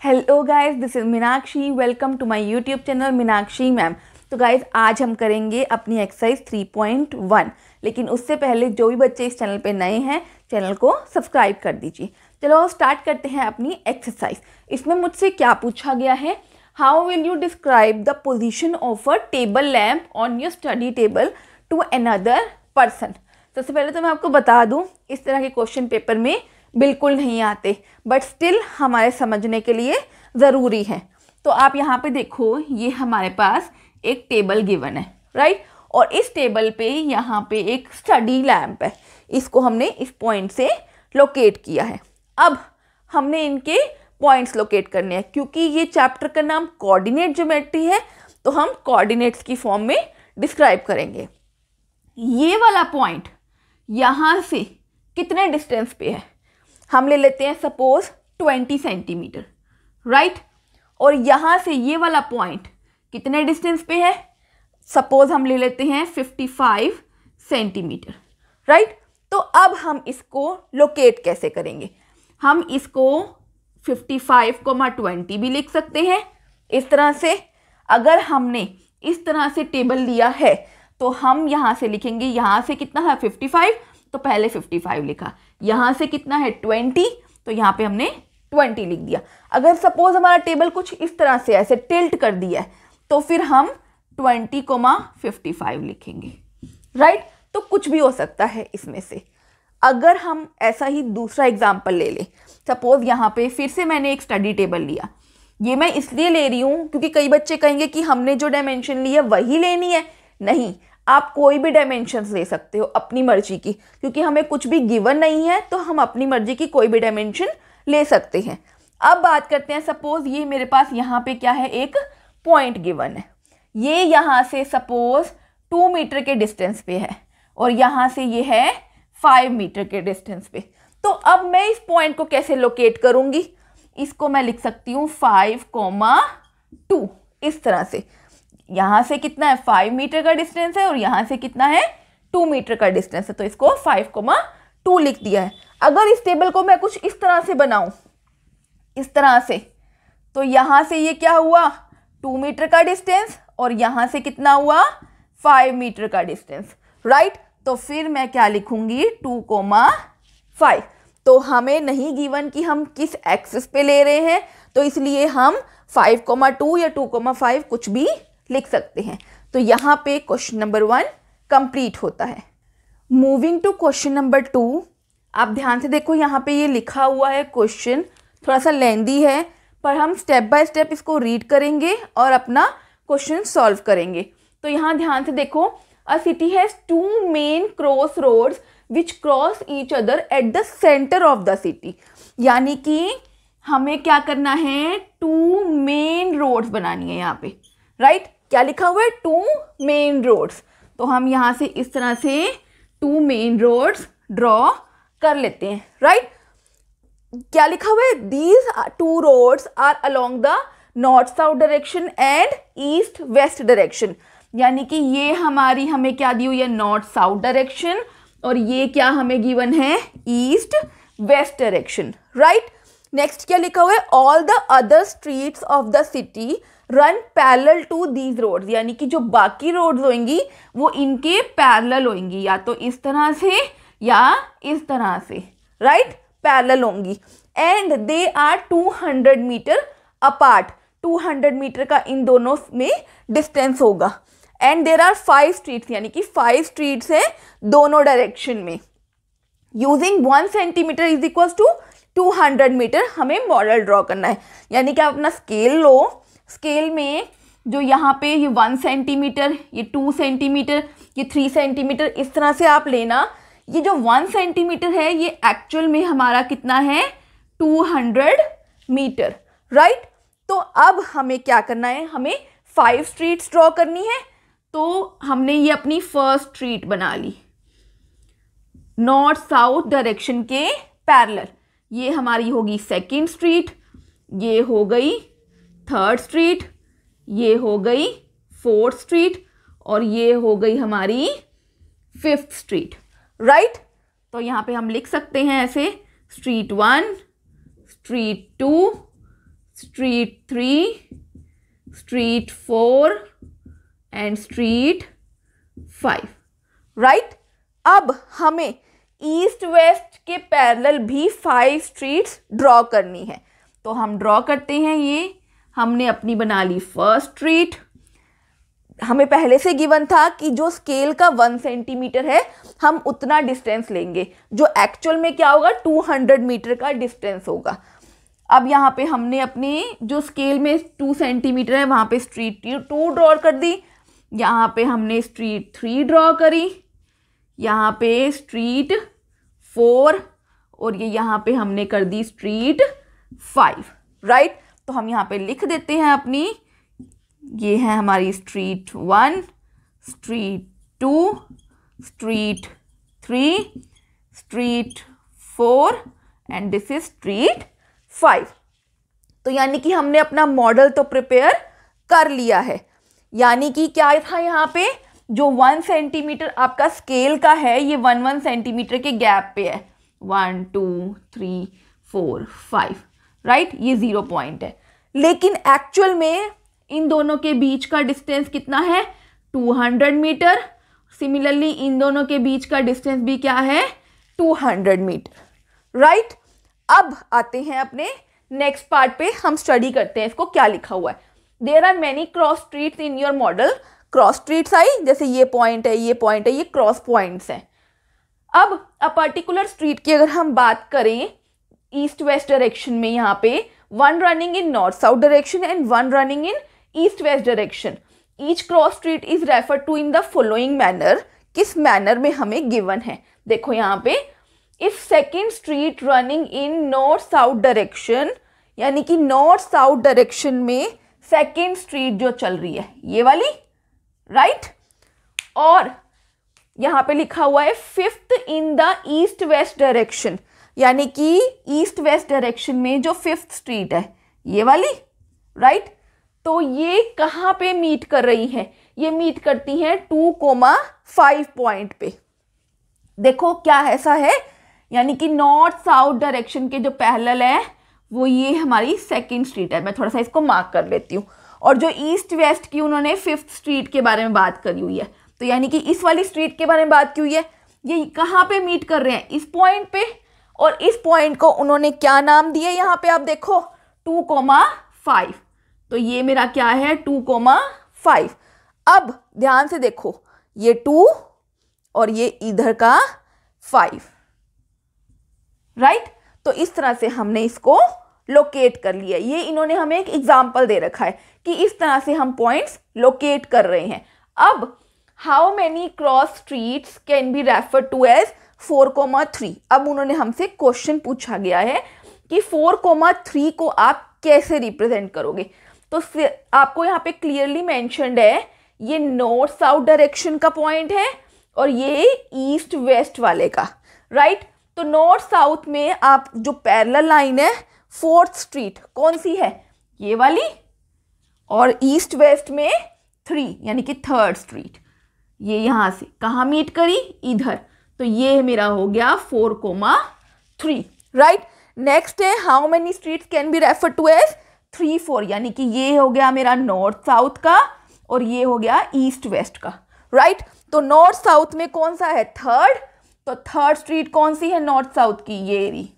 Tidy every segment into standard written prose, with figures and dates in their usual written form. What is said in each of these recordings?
Hello guys, this is Meenakshi. Welcome to my YouTube channel Meenakshi ma'am. तो guys, आज हम करेंगे अपनी एक्सरसाइज 3.1। लेकिन उससे पहले जो भी बच्चे इस चैनल पे नए हैं, चैनल को सब्सक्राइब कर दीजिए। चलो स्टार्ट करते हैं अपनी एक्सरसाइज। इसमें मुझसे क्या पूछा गया है, how will you describe the position of a table lamp on your study table to another person. सबसे पहले तो मैं आपको बता दूं, इस तरह के क्वेश्चन पेपर में बिल्कुल नहीं आते, बट स्टिल हमारे समझने के लिए ज़रूरी है। तो आप यहाँ पे देखो, ये हमारे पास एक टेबल गिवन है, राइट। और इस टेबल पे यहाँ पे एक स्टडी लैम्प है, इसको हमने इस पॉइंट से लोकेट किया है। अब हमने इनके पॉइंट्स लोकेट करने हैं। क्योंकि ये चैप्टर का नाम कोऑर्डिनेट ज्योमेट्री है, तो हम कोऑर्डिनेट्स की फॉर्म में डिस्क्राइब करेंगे। ये वाला पॉइंट यहाँ से कितने डिस्टेंस पे है, हम ले लेते हैं सपोज 20 सेंटीमीटर, राइट। और यहाँ से ये वाला पॉइंट कितने डिस्टेंस पे है, सपोज हम ले लेते हैं 55 सेंटीमीटर, राइट। तो अब हम इसको लोकेट कैसे करेंगे, हम इसको 55,20 भी लिख सकते हैं इस तरह से। अगर हमने इस तरह से टेबल लिया है तो हम यहाँ से लिखेंगे, यहाँ से कितना है 55, तो पहले 55 लिखा, यहाँ से कितना है 20, तो यहाँ पे हमने 20 लिख दिया। अगर सपोज हमारा टेबल कुछ इस तरह से ऐसे टिल्ट कर दिया है, तो फिर हम 20,55 लिखेंगे, राइट। तो कुछ भी हो सकता है इसमें से। अगर हम ऐसा ही दूसरा एग्जाम्पल ले लें, सपोज यहाँ पे फिर से मैंने एक स्टडी टेबल लिया। ये मैं इसलिए ले रही हूँ क्योंकि कई बच्चे कहेंगे कि हमने जो डायमेंशन ली है वही लेनी है। नहीं, आप कोई भी डायमेंशंस ले सकते हो अपनी मर्जी की, क्योंकि हमें कुछ भी गिवन नहीं है, तो हम अपनी मर्जी की कोई भी डायमेंशन ले सकते हैं। अब बात करते हैं, सपोज ये मेरे पास यहाँ पे क्या है, एक पॉइंट गिवन है। ये यहाँ से सपोज 2 मीटर के डिस्टेंस पे है और यहाँ से ये है 5 मीटर के डिस्टेंस पे। तो अब मैं इस पॉइंट को कैसे लोकेट करूँगी, इसको मैं लिख सकती हूँ 5,2 इस तरह से। यहाँ से कितना है 5 मीटर का डिस्टेंस है और यहाँ से कितना है 2 मीटर का डिस्टेंस है, तो इसको 5,2 लिख दिया है। अगर इस टेबल को मैं कुछ इस तरह से बनाऊं, इस तरह से, तो यहाँ से ये क्या हुआ 2 मीटर का डिस्टेंस और यहाँ से कितना हुआ 5 मीटर का डिस्टेंस, राइट। तो फिर मैं क्या लिखूंगी 2,5। तो हमें नहीं गिवन कि हम किस एक्सिस पे ले रहे हैं, तो इसलिए हम 5,2 या 2,5 कुछ भी लिख सकते हैं। तो यहाँ पे क्वेश्चन नंबर 1 कंप्लीट होता है। मूविंग टू क्वेश्चन नंबर 2, आप ध्यान से देखो, यहाँ पे ये लिखा हुआ है क्वेश्चन, थोड़ा सा लेंदी है, पर हम स्टेप बाय स्टेप इसको रीड करेंगे और अपना क्वेश्चन सॉल्व करेंगे। तो यहाँ ध्यान से देखो, a city has 2 main cross roads which cross each other at the centre of the city. यानी कि हमें क्या करना है, 2 मेन रोड्स बनानी है यहाँ पे, राइट। क्या लिखा हुआ है 2 मेन रोड्स, तो हम यहाँ से इस तरह से 2 मेन रोड्स ड्रॉ कर लेते हैं, राइट। क्या लिखा हुआ है, these 2 roads are along the north south direction and east west direction. यानी कि ये हमारी हमें क्या दी हुई है, नॉर्थ साउथ डायरेक्शन, और ये क्या हमें गिवन है, east west direction, right. Next क्या लिखा हुआ है, all the other streets of the city run parallel to these roads. यानी कि जो बाकी रोड्स होंगी वो इनके पैरेलल होंगी, या तो इस तरह से या इस तरह से, राइट, पैरेलल होंगी। And they are 200 metre apart, 200 metre का इन दोनों में डिस्टेंस होगा। एंड देर आर 5 स्ट्रीट्स, यानी कि 5 स्ट्रीट्स हैं दोनों डायरेक्शन में। Using 1 centimetre is equal to 200 metre, हमें मॉडल ड्रॉ करना है। यानी कि आप अपना स्केल लो, स्केल में जो यहाँ पे ये 1 सेंटीमीटर, ये 2 सेंटीमीटर, ये 3 सेंटीमीटर, इस तरह से आप लेना। ये जो 1 सेंटीमीटर है ये एक्चुअल में हमारा कितना है 200 मीटर, राइट। तो अब हमें क्या करना है, हमें 5 स्ट्रीट्स ड्रॉ करनी है। तो हमने ये अपनी फर्स्ट स्ट्रीट बना ली नॉर्थ साउथ डायरेक्शन के पैरेलल। ये हमारी होगी सेकेंड स्ट्रीट, ये हो गई थर्ड स्ट्रीट, ये हो गई फोर्थ स्ट्रीट, और ये हो गई हमारी 5th स्ट्रीट, राइट। तो यहाँ पे हम लिख सकते हैं ऐसे, street 1, street 2, street 3, street 4 and street 5, right. अब हमें ईस्ट वेस्ट के पैरेलल भी 5 स्ट्रीट्स ड्रॉ करनी है, तो हम ड्रॉ करते हैं। ये हमने अपनी बना ली फर्स्ट स्ट्रीट। हमें पहले से गिवन था कि जो स्केल का 1 सेंटीमीटर है हम उतना डिस्टेंस लेंगे, जो एक्चुअल में क्या होगा 200 मीटर का डिस्टेंस होगा। अब यहाँ पे हमने अपने जो स्केल में 2 सेंटीमीटर है वहाँ पे स्ट्रीट 2 ड्रॉ कर दी, यहाँ पे हमने स्ट्रीट 3 ड्रॉ करी, यहाँ पे स्ट्रीट 4 और ये यहाँ पे हमने कर दी स्ट्रीट 5, राइट। तो हम यहाँ पे लिख देते हैं अपनी, ये है हमारी street 1, street 2, street 3, street 4 and this is street 5। तो यानी कि हमने अपना मॉडल तो प्रिपेयर कर लिया है। यानी कि क्या था, यहाँ पे जो 1 सेंटीमीटर आपका स्केल का है ये 1 सेंटीमीटर के गैप पे है, 1 2 3 4 5, राइट। ये 0 पॉइंट है, लेकिन एक्चुअल में इन दोनों के बीच का डिस्टेंस कितना है 200 मीटर। सिमिलरली इन दोनों के बीच का डिस्टेंस भी क्या है 200 मीटर, राइट। अब आते हैं अपने नेक्स्ट पार्ट पे, हम स्टडी करते हैं इसको क्या लिखा हुआ है। There are many cross streets in your model. Cross streets I, जैसे ये पॉइंट है, ये पॉइंट है, ये क्रॉस पॉइंट्स हैं। अब अ पर्टिकुलर स्ट्रीट की अगर हम बात करें ईस्ट वेस्ट डायरेक्शन में, यहाँ पे 1 running in north south direction and 1 running in east west direction. Each cross street is refer to in the following manner. किस मैनर में हमें गिवन है, देखो यहाँ पे, if second street running in north south direction, यानी कि north south direction में सेकेंड स्ट्रीट जो चल रही है ये वाली, राइट। और यहाँ पे लिखा हुआ है 5th in the east west direction, यानी कि ईस्ट वेस्ट डायरेक्शन में जो 5th स्ट्रीट है ये वाली, राइट। तो ये कहाँ पे मीट कर रही हैं, ये मीट करती हैं 2,5 पॉइंट पे। देखो क्या ऐसा है, यानी कि नॉर्थ साउथ डायरेक्शन के जो पैरेलल है वो ये हमारी सेकेंड स्ट्रीट है। मैं थोड़ा सा इसको मार्क कर लेती हूँ। और जो ईस्ट वेस्ट की उन्होंने 5th स्ट्रीट के बारे में बात करी हुई है, तो यानी कि इस वाली स्ट्रीट के बारे में बात की हुई है। ये कहाँ पे मीट कर रहे हैं, इस पॉइंट पे। और इस पॉइंट को उन्होंने क्या नाम दिया, यहाँ पे आप देखो 2,5। तो ये मेरा क्या है 2,5। अब ध्यान से देखो, ये 2 और ये इधर का 5, राइट। तो इस तरह से हमने इसको लोकेट कर लिया। ये इन्होंने हमें एक एग्जाम्पल दे रखा है कि इस तरह से हम पॉइंट्स लोकेट कर रहे हैं। अब how many cross streets can be refer to as 4,3। अब उन्होंने हमसे क्वेश्चन पूछा गया है कि 4,3 को आप कैसे रिप्रेजेंट करोगे। तो आपको यहाँ पे क्लियरली मेंशन्ड है, ये नॉर्थ साउथ डायरेक्शन का पॉइंट है और ये ईस्ट वेस्ट वाले का, राइट। तो नॉर्थ साउथ में आप जो पैरेलल लाइन है 4th स्ट्रीट कौन सी है, ये वाली। और ईस्ट वेस्ट में 3 यानी कि 3rd स्ट्रीट, ये यहाँ से कहाँ मीट करी, इधर। तो ये मेरा हो गया 4,3, राइट। नेक्स्ट है how many streets can be refer to as 3 4, यानी कि ये हो गया मेरा नॉर्थ साउथ का और ये हो गया ईस्ट वेस्ट का, राइट। तो नॉर्थ साउथ में कौन सा है 3rd, तो 3rd स्ट्रीट कौन सी है नॉर्थ साउथ की, ये रही।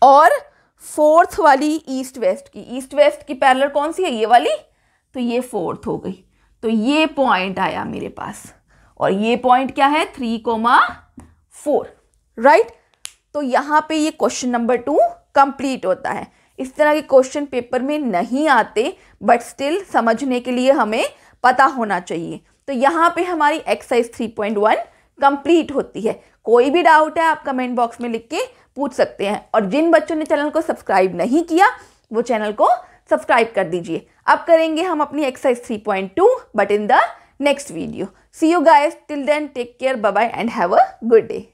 और 4th वाली ईस्ट वेस्ट की, ईस्ट वेस्ट की पैरेलल कौन सी है, ये वाली। तो ये 4th हो गई। तो ये पॉइंट आया मेरे पास और ये पॉइंट क्या है 3,4, राइट। तो यहाँ पे ये क्वेश्चन नंबर 2 कंप्लीट होता है। इस तरह के क्वेश्चन पेपर में नहीं आते, बट स्टिल समझने के लिए हमें पता होना चाहिए। तो यहाँ पे हमारी एक्सरसाइज 3.1 कंप्लीट होती है। कोई भी डाउट है आप कमेंट बॉक्स में लिख के पूछ सकते हैं। और जिन बच्चों ने चैनल को सब्सक्राइब नहीं किया वो चैनल को सब्सक्राइब कर दीजिए। अब करेंगे हम अपनी exercise 3.2 but in the next video. See you guys, till then take care, bye bye and have a good day.